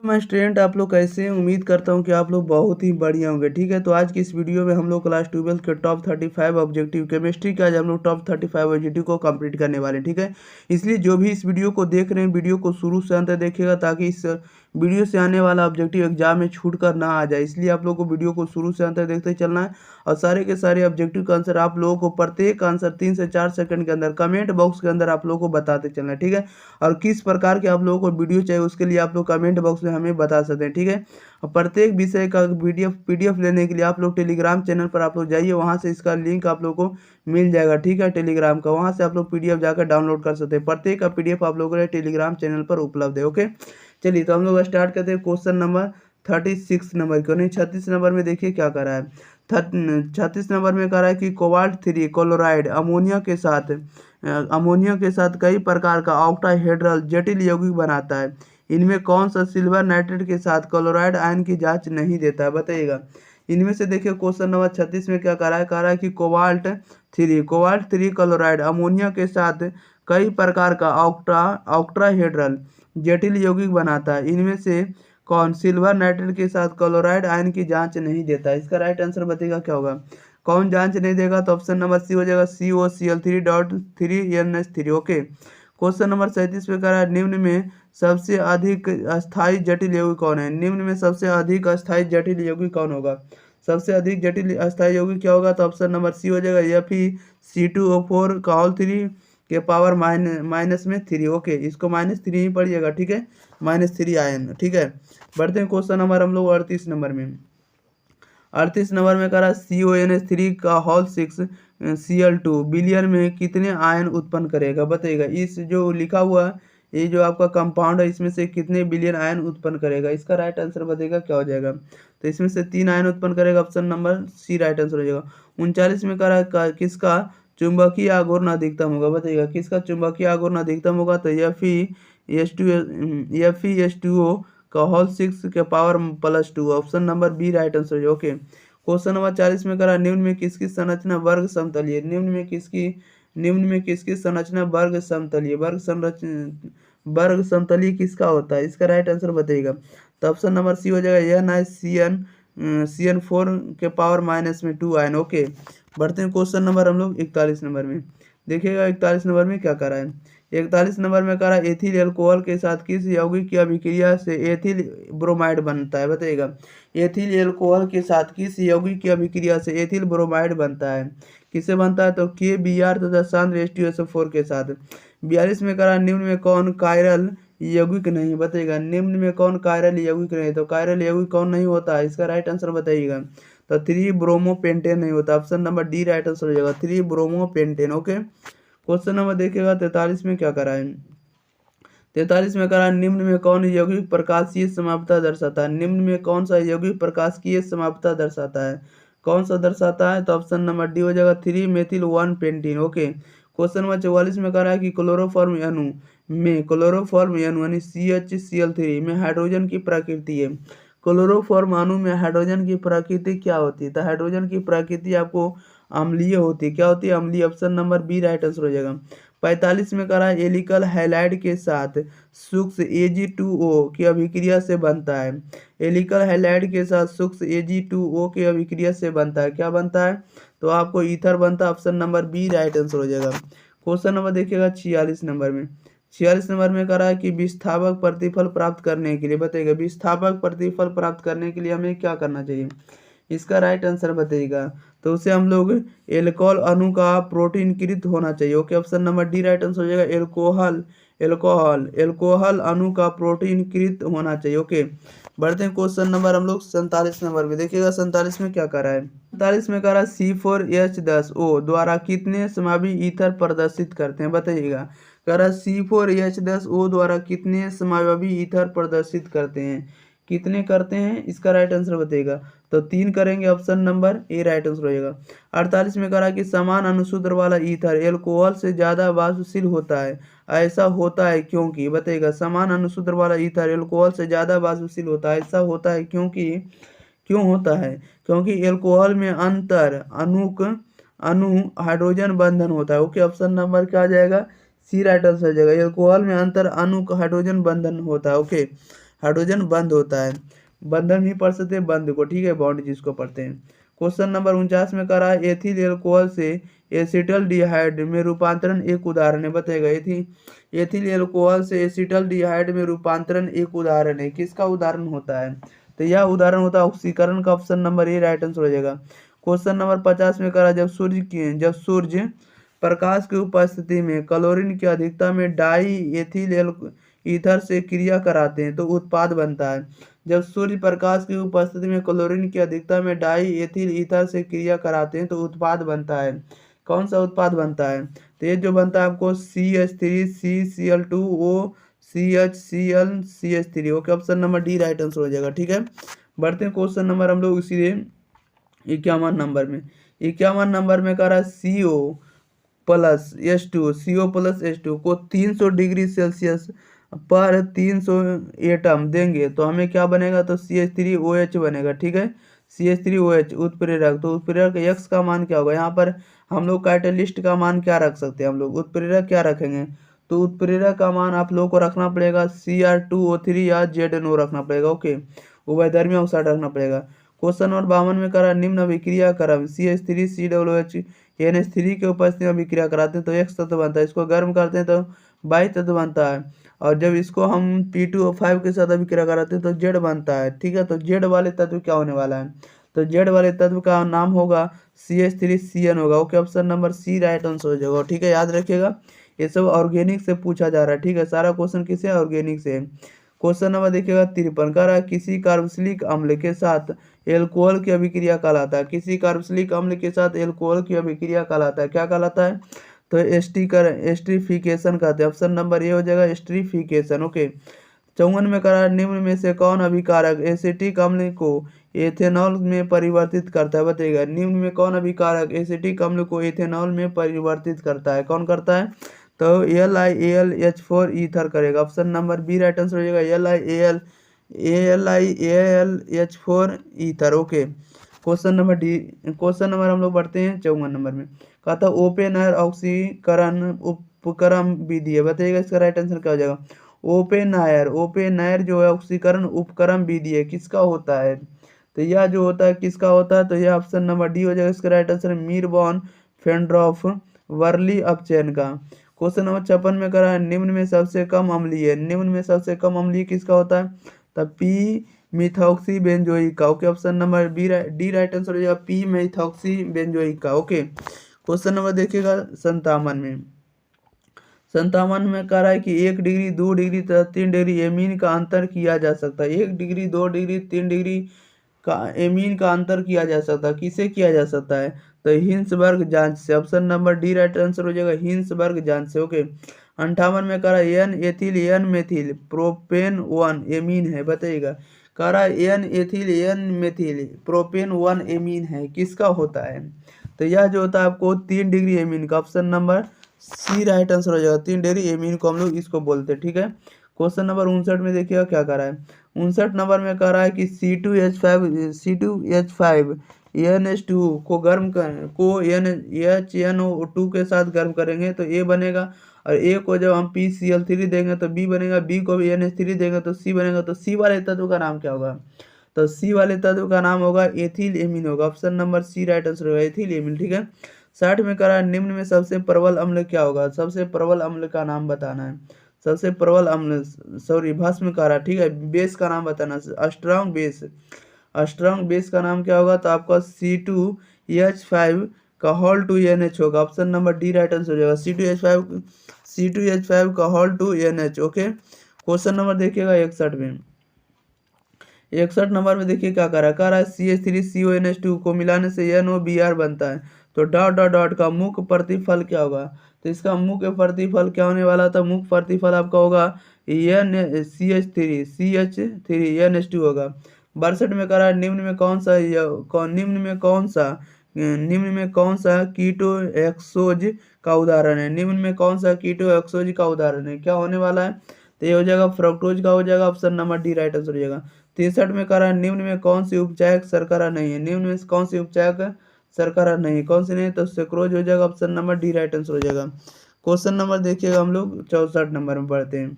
मैं स्टूडेंट आप लोग कैसे हैं? उम्मीद करता हूं कि आप लोग बहुत ही बढ़िया होंगे। ठीक है, तो आज की इस वीडियो में हम लोग क्लास 12 के टॉप 35 ऑब्जेक्टिव केमिस्ट्री का आज हम लोग टॉप 35 ऑब्जेक्टिव को कंप्लीट करने वाले हैं। ठीक है, इसलिए जो भी इस वीडियो को देख रहे हैं वीडियो को शुरू से अंत तक देखिएगा ताकि इस वीडियो से आने वाला ऑब्जेक्टिव एग्जाम में छूट कर ना आ जाए। इसलिए आप लोग को वीडियो को शुरू से अंत तक देखते चलना है और सारे के सारे ऑब्जेक्टिव का आंसर आप लोगों को प्रत्येक आंसर 3 से 4 सेकंड के अंदर कमेंट बॉक्स के अंदर आप लोगों को बताते चलना है। ठीक है, और किस प्रकार के आप लोगों को वीडियो चाहिए उसके लिए आप लोग कमेंट बॉक्स में हमें बता सकते हैं। ठीक है, और प्रत्येक विषय का पीडीएफ लेने के लिए आप लोग टेलीग्राम चैनल पर आप लोग जाइए, वहां से इसका लिंक आप लोग को मिल जाएगा। ठीक है, टेलीग्राम का वहां से आप लोग पीडीएफ जाकर डाउनलोड कर सकते हैं। प्रत्येक का पीडीएफ आप लोगों के टेलीग्राम चैनल पर उपलब्ध है। ओके, चलिए तो हम लोग स्टार्ट करते हैं क्वेश्चन नंबर 36 नंबर क्यों नहीं 36 नंबर में देखिए क्या कर रहा है। 36 नंबर में कह रहा है कि कोबाल्ट 3 क्लोराइड अमोनिया के साथ कई प्रकार का ऑक्टाहेड्रल जटिल यौगिक बनाता है। इनमें कौन सा सिल्वर नाइट्रेट के साथ क्लोराइड आयन की जांच नहीं देता है, बताइएगा। इनमें से देखिए क्वेश्चन नंबर 36 में क्या कह रहा है कि कोबाल्ट 3 क्लोराइड अमोनिया के साथ कई प्रकार का ऑक्टाहेड्रल जटिल यौगिक बनाता है। इनमें से कौन सिल्वर नाइट्रेट के साथ क्लोराइड आयन की जांच नहीं देता है? इसका राइट आंसर बताइएगा क्या होगा। कौन जांच नहीं देगा? तो ऑप्शन नंबर सी हो जाएगा COCl3.3NH3। ओके, क्वेश्चन नंबर 37 पे कह रहा है निम्न में सबसे अधिक अस्थायी जटिल यौगिक कौन है? निम्न में सबसे अधिक अस्थायी जटिल यौगिक कौन होगा? सबसे अधिक जटिल अस्थायी यौगिक क्या होगा? तो ऑप्शन नंबर सी हो जाएगा Fe C2O4 कॉल 3 के पावर -3। ओके, इसको -3 ही पढ़िएगा। ठीक है, -3 आयन। ठीक है, बढ़ते हैं क्वेश्चन नंबर हम लोग 38 नंबर में। 38 नंबर में कह रहा है CONH3 का होल 6 Cl2 बिलियन में कितने आयन उत्पन्न करेगा, बताइएगा। इस जो लिखा हुआ ये जो आपका कंपाउंड है इसमें से कितने बिलियन आयन उत्पन्न करेगा? इसका राइट आंसर बताइएगा क्या हो जाएगा। तो इसमें से 3 आयन उत्पन्न करेगा, option number C right answer हो जाएगा। 39 में कह रहा है किसका चुंबकीय आघूर्ण अधिकतम होगा, बताइएगा। किसका चुंबकीय आघूर्ण अधिकतम होगा? तो Fe2O का होल 6 के power +2, option number B right answer है। ओके, क्वेश्चन नंबर 40 में करा निम्न में किसकी संरचना वर्ग समतलीय? निम्न में किसकी संरचना वर्ग समतलीय? वर्ग समतलीय किसका होता है? इसका राइट आंसर बताइएगा। तो ऑप्शन नंबर सी हो जाएगा CN4 के पावर -2 आयन। ओके, बढ़ते हैं क्वेश्चन नंबर हम लोग 41 नंबर में। देखिएगा 41 नंबर में क्या करा है। 41 नंबर में कह रहा है एथिल अल्कोहल के साथ किस यौगिक की अभिक्रिया से एथिल ब्रोमाइड बनता है, बताइएगा। एथिल अल्कोहल के साथ किस यौगिक की अभिक्रिया से एथिल ब्रोमाइड बनता है? किससे बनता है? तो KBr तथा सांद्र H2SO4 के साथ। 42 में कह रहा है निम्न में कौन कायरल यौगिक नहीं, बताइएगा। निम्न में कौन कायरल यौगिक नहीं? तो कायरल यौगिक कौन नहीं होता है? इसका राइट आंसर बताइएगा। तो 3 ब्रोमोपेंटेन नहीं होता, option number D right answer हो जाएगा, 3 ब्रोमोपेंटेन। ओके, क्वेश्चन नंबर देखिएगा 43 में क्या करा है। 43 में करा निम्न में कौन यौगिक प्रकाशीय समाप्तता दर्शाता है? निम्न में कौन सा यौगिक प्रकाशीय समाप्तता दर्शाता है? कौन सा दर्शाता है? तो ऑप्शन नंबर डी हो जाएगा 3 methyl 1 pentene. Okay, question number 44 में कह रहा है कि क्लोरोफॉर्म यानी CHCl3 में हाइड्रोजन की प्रकृति है। क्लोरोफॉर्म अणु में हाइड्रोजन की प्रकृति क्या होती है? तो हाइड्रोजन की प्रकृति आपको अम्लीय होती है। क्या होती है? अम्लीय, option number B right answer हो जाएगा। 45 में कह रहा है एलिकल हैलाइड के साथ सूक्ष्म Ag2O की अभिक्रिया से बनता है। एलिकल हैलाइड के साथ सूक्ष्म Ag2O की अभिक्रिया से बनता है, क्या बनता है? तो आपको ईथर बनता है, option number B right answer हो जाएगा। क्वेश्चन नंबर देखिएगा 46 नंबर में। 46 नंबर में कह रहा है कि विस्थापक प्रतिफल प्राप्त करने के लिए, बताइएगा, विस्थापक प्रतिफल प्राप्त करने के लिए हमें क्या करना चाहिए? इसका राइट आंसर बताइएगा। तो उसे हम लोग एल्कोहल अणु का प्रोटीनकृत होना चाहिए। Okay, option number D right answer हो जाएगा। एल्कोहल अणु का प्रोटीनकृत होना चाहिए। ओके, बढ़ते हैं क्वेश्चन नंबर हम लोग 47 नंबर में। देखिएगा 47 में क्या कर रहा है। 47 में कह रहा है C4H10O द्वारा कितने समावी ईथर प्रदर्शित करते हैं, बताइएगा। कह रहा है C4H10O द्वारा कितने समावी ईथर प्रदर्शित करते हैं? कितने करते हैं? इसका राइट आंसर बताइएगा। तो 3 करेंगे, option number A right answer हो जाएगा। 48 में कह रहा है कि समान अणुसूत्र वाला ईथर एल्कोहल से ज्यादा वाष्पशील होता है। ऐसा होता है क्योंकि, बताइएगा। समान अणुसूत्र वाला ईथर एल्कोहल से ज्यादा वाष्पशील होता है, ऐसा होता है क्योंकि, क्यों होता है? क्योंकि एल्कोहल में अंतर अणु हाइड्रोजन बंधन होता है। ओके, ऑप्शन नंबर क्या आ जाएगा? सी राइट आंसर हो जाएगा। एल्कोहल में अंतर अणु हाइड्रोजन बंधन होता है। ओके, हाइड्रोजन बंद होता है, बंधन भी पढ़ सकते हैं बंद को, ठीक है, बॉन्ड जिसको पढ़ते हैं। क्वेश्चन नंबर 49 में करा एथिल एल्कोहल से एसिटल्डिहाइड में रूपांतरण एक उदाहरण है, बताएगा। एथिल एल्कोहल से एसिटल्डिहाइड में रूपांतरण एक उदाहरण है, किसका उदाहरण होता है? तो यह उदाहरण होता है ऑक्सीकरण का। Option number A right answer हो जाएगा। क्वेश्चन नंबर 50 में करा जब सूर्य प्रकाश की उपस्थिति में क्लोरीन की अधिकता में डाई एथिल ईथर से क्रिया कराते हैं तो उत्पाद बनता है। जब सूर्य प्रकाश की उपस्थिति में क्लोरीन की अधिकता में डाई एथिल ईथर से क्रिया कराते हैं तो उत्पाद बनता है। कौन सा उत्पाद बनता है? तो ये जो बनता है आपको CH3CCl2O CHCl okay, option number D right answer हो जाएगा, ठीक है। बढ़ते हैं क्वेश्चन नंबर हम लोग इसीलिए 51 नंबर में। 51 नंबर में कह रहा है CO प्लस H2 को 300 डिग्री सेल्सियस पर 300 एटम देंगे तो हमें क्या बनेगा? तो CH3OH बनेगा, ठीक है। CH3OH उत्प्रेरक, तो उत्प्रेरक X का मान क्या होगा? यहाँ पर हम लोग कैटलिस्ट का मान क्या रख सकते हैं? हम लोग उत्प्रेरक क्या रखेंगे? तो उत्प्रेरक का मान आप लोगों को रखना पड़ेगा Cr2O3 या ZNO रखना पड़ेगा, ओके, उभयधर्मी ऑक्साइड रखना पड़ेगा। क्वेश्चन नंबर 52 में करा निम्न अभिक्रिया क्रम CH3COOH NH3 के उपस्थिति में अभिक्रिया कराते हैं तो X तत्व बनता है, इसको गर्म करते हैं तो Y तत्व बनता है, और जब इसको हम P2O5 के साथ अभिक्रिया कराते हैं तो Z बनता है, ठीक है। तो Z वाले तत्व क्या होने वाला है? तो Z वाले तत्व का नाम होगा CH3CN होगा, okay, option number C right answer हो जाएगा, ठीक है। याद रखिएगा ये सब ऑर्गेनिक से पूछा जा रहा है, ठीक है, सारा क्वेश्चन किसे ऑर्गेनिक से। क्वेश्चन नंबर देखिएगा 53 का रहा है किसी कार्बोक्सिलिक अम्ल के साथ एल्कोहल की अभिक्रिया कहलाता है, किसी कार्बोक्सिलिक अम्ल के साथ एल्कोहल की अभिक्रिया कहलाता है, क्या कहलाता है? तो एस्ट्रीफिकेशन कहते हैं, ऑप्शन नंबर ए हो जाएगा एस्ट्रीफिकेशन, ओके। 54 में करा निम्न में से कौन अभिकारक एसिटिक अम्ल को एथेनॉल में परिवर्तित करता है, बताइएगा। निम्न में कौन अभिकारक एसिटिक अम्ल को एथेनॉल में परिवर्तित करता है? कौन करता है? तो LiAlH4 ईथर करेगा, option number B right answer हो जाएगा, LiAlH4 ether, okay. Question number हम लोग बढ़ते हैं 54 नंबर में। कहा था ओपन एयर ऑक्सीकरण उपक्रम विधि है, बताइएगा इसका राइट आंसर क्या हो जाएगा? ओपन एयर जो है ऑक्सीकरण उपक्रम विधि है, किसका होता है? तो यह जो होता है किसका होता है? तो यह ऑप्शन नंबर डी हो जाएगा, इसका राइट आंसर है मीर वॉन फेंड्रॉफ वर्ली अपचयन का। क्वेश्चन नंबर 56 में करा है निम्न में सबसे कम अम्लीय, निम्न में सबसे कम अम्लीय किसका होता है? तब पी मिथॉक्सी बेंजोइक का, okay, option number D right answer हो जाएगा पी मिथॉक्सी बेंजोइक का, ओके। क्वेश्चन नंबर देखिएगा 57 में कह रहा है कि 1 डिग्री 2 डिग्री तथा 3 डिग्री एमीन का अंतर किया जा सकता है, 1 डिग्री 2 डिग्री 3 डिग्री का एमीन का अंतर किया जा सकता है, किसे किया जा सकता है? तो हिंसबर्ग जांच से, option number D right answer हो जाएगा हिंसबर्ग जांच से, ओके। 58 में कह रहा है N ethyl N methyl propane 1 amine है, बताइएगा। कह रहा है N ethyl N methyl propane 1 amine है, किसका होता है? तो यह जो होता है आपको 3 डिग्री एमीन का, option number C right answer हो जाएगा, 3 डिग्री एमीन को हम लोग इसको बोलते हैं, ठीक है। क्वेश्चन नंबर 59 में देखिएगा क्या कर रहा है। 59 नंबर में कह रहा है कि C2H5 NH2 को गर्म कर को HNO2 के साथ गर्म करेंगे तो A बनेगा, और A को जब हम PCl3 देंगे तो B बनेगा, B को भी NH3 देंगे तो C बनेगा। तो C वाले तत्व का नाम क्या होगा? तो C वाले तत्व का नाम होगा एथिल एमीन होगा, option number C right answer होगा एथिल एमीन, ठीक है। 60 में करा निम्न में सबसे प्रबल अम्ल क्या होगा? सबसे प्रबल अम्ल का नाम बताना है, सबसे प्रबल अम्ल, सॉरी भस्म करा, ठीक है, बेस का नाम बताना, स्ट्रॉन्ग बेस का नाम क्या होगा? तो आपका C2H5 का होल 2 NH होगा, option number D right answer हो जाएगा C2H5 का whole 2 NH, okay. Question number देखिएगा 61 में। 61 नंबर में देखिए क्या कह रहा है CH3CONH2 को मिलाने से NOBr बनता है, तो डॉट डॉट डॉट का मुख्य प्रतिफल क्या होगा? तो इसका मुख्य प्रतिफल क्या होने वाला था? मुख्य प्रतिफल आपका होगा CH3NH2 होगा। 62 में कह रहा है निम्न में कौन सा कीटो एक्सोज का उदाहरण है? निम्न में कौन सा कीटो एक्सोज का उदाहरण है? क्या होने वाला है? तो ये हो जाएगा फ्रक्टोज का हो जाएगा, option number D right answer हो जाएगा। 63 में कह रहा है निम्न में कौन सी उपचायक शर्करा नहीं है? निम्न में कौन सी उपचायक शर्करा नहीं, कौन सी नहीं? तो सेक्रोज हो जाएगा, option number D right answer हो जाएगा। क्वेश्चन नंबर देखिएगा हम लोग 64 नंबर में पढ़ते हैं।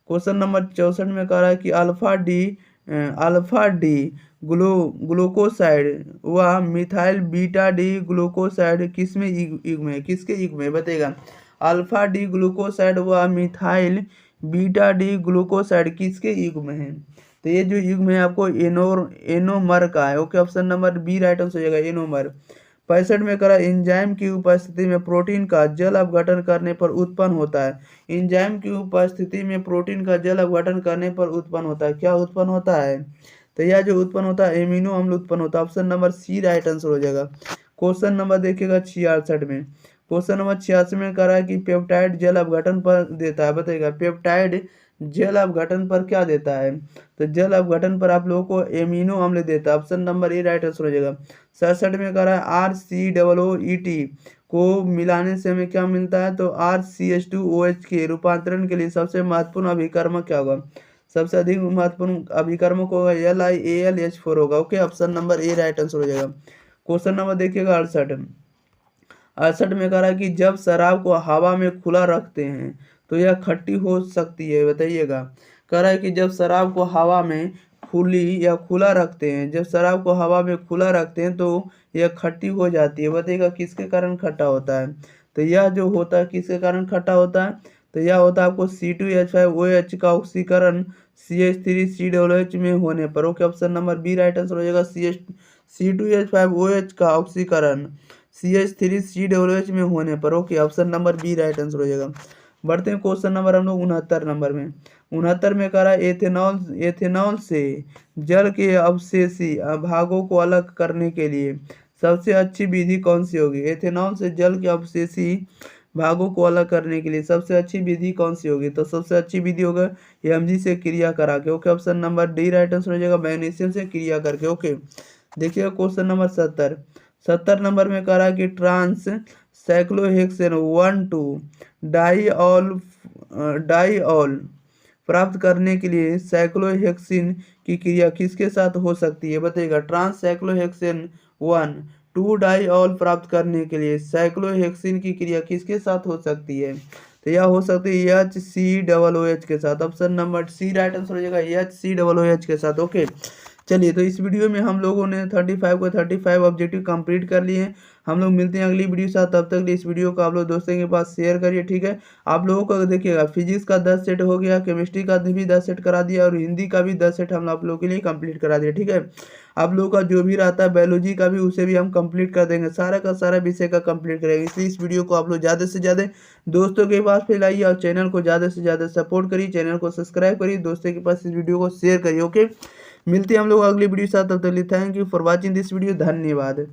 क्वेश्चन नंबर 64 में कह रहा है कि अल्फा डी ग्लूकोसाइड व मिथाइल बीटा डी ग्लूकोसाइड किसमें युग्म है, किसके युग्म है बताइएगा। अल्फा डी ग्लूकोसाइड व मिथाइल बीटा डी ग्लूकोसाइड किसके युग्म है। तो ये जो युग्म है आपको एनोमर का है। Okay, option number B right answer हो जाएगा, एनोमर। 65 में करा एंजाइम की उपस्थिति में प्रोटीन का जल अपघटन करने पर उत्पन्न होता है। एंजाइम की उपस्थिति में प्रोटीन का जल अपघटन करने पर उत्पन्न होता है, क्या उत्पन्न होता है। तो यह जो उत्पन्न होता है एमिनो अम्ल उत्पन्न होता है। Option number C right answer हो जाएगा। क्वेश्चन नंबर देखिएगा 66 में। क्वेश्चन नंबर 86 में कह रहा है कि पेप्टाइड जल अपघटन पर देता है, बताइएगा पेप्टाइड जल अपघटन पर क्या देता है। तो जल अपघटन पर आप लोगों को एमिनो अम्ल देता है। Option number A right answer हो जाएगा। 67 में कह रहा है RCOOET को मिलाने से हमें क्या मिलता है। तो RCH2OH के रूपांतरण के लिए सबसे महत्वपूर्ण अभिकर्मक क्या होगा। सबसे अधिक महत्वपूर्ण अभिकर्मक होगा LiAlH4 होगा। Okay, option number A right answer हो जाएगा। क्वेश्चन नंबर देखिएगा 68 में कह रहा है कि जब शराब को हवा में खुला रखते हैं तो यह खट्टी हो सकती है, बताइएगा। कह रहा है कि जब शराब को हवा में खुली या खुला रखते हैं, जब शराब को हवा में खुला रखते हैं तो यह खट्टी हो जाती है, बताइएगा किसके कारण खट्टा होता है। तो यह जो होता है किसके कारण खट्टा होता है। तो यह होता है आपको C2H5OH का ऑक्सीकरण CH3COOH में होने पर। Okay, option number B right answer हो जाएगा। C2H5OH का ऑक्सीकरण CH3COOH में होने पर। Okay, option number B right answer हो जाएगा। बढ़ते हैं क्वेश्चन नंबर हम लोग 69 नंबर में। 69 में कह रहा है एथेनॉल से जल के अवशेषी भागों को अलग करने के लिए सबसे अच्छी विधि कौन सी होगी। एथेनॉल से जल के अवशेषी भागों को अलग करने के लिए सबसे अच्छी विधि कौन सी होगी। तो सबसे अच्छी विधि होगा Mg से क्रिया करा के। Okay, option number D right answer हो जाएगा, मैग्नीशियम से क्रिया करके। ओके, देखिएगा क्वेश्चन नंबर 70 नंबर में कह रहा है कि ट्रांस साइक्लोहेक्सेन 1,2 डाइऑल प्राप्त करने के लिए साइक्लोहेक्सिन की क्रिया किसके साथ हो सकती है, बताइएगा। ट्रांस साइक्लोहेक्सेन 1,2 डाइऑल प्राप्त करने के लिए साइक्लोहेक्सिन की क्रिया किसके साथ हो सकती है। तो यह हो सकती है HCOOH के साथ। Option number C right answer हो जाएगा, HCOOH के साथ। ओके, चलिए तो इस वीडियो में हम लोगों ने 35 को 35 ऑब्जेक्टिव कंप्लीट कर लिए हैं। हम लोग मिलते हैं अगली वीडियो के साथ, तब तक इस वीडियो को आप लोग दोस्तों के पास शेयर करिए, ठीक है। आप लोगों को देखिएगा फिजिक्स का 10 सेट हो गया, केमिस्ट्री का भी 10 सेट करा दिया और हिंदी का भी 10 सेट हम आप लोगों के लिए कंप्लीट करा दिया, ठीक है। आप लोगों का जो भी रहता है बायोलॉजी का भी उसे भी हम कंप्लीट कर देंगे, सारा का सारा विषय का कंप्लीट करेंगे। इसलिए इस वीडियो को आप लोग ज़्यादा से ज़्यादा दोस्तों के पास फैलाइए और चैनल को ज़्यादा से ज़्यादा सपोर्ट करिए, चैनल को सब्सक्राइब करिए, दोस्तों के पास इस वीडियो को शेयर करिए। ओके, मिलते हैं हम लोग अगली वीडियो के साथ, तब तक के लिए thank you for watching this video, धन्यवाद।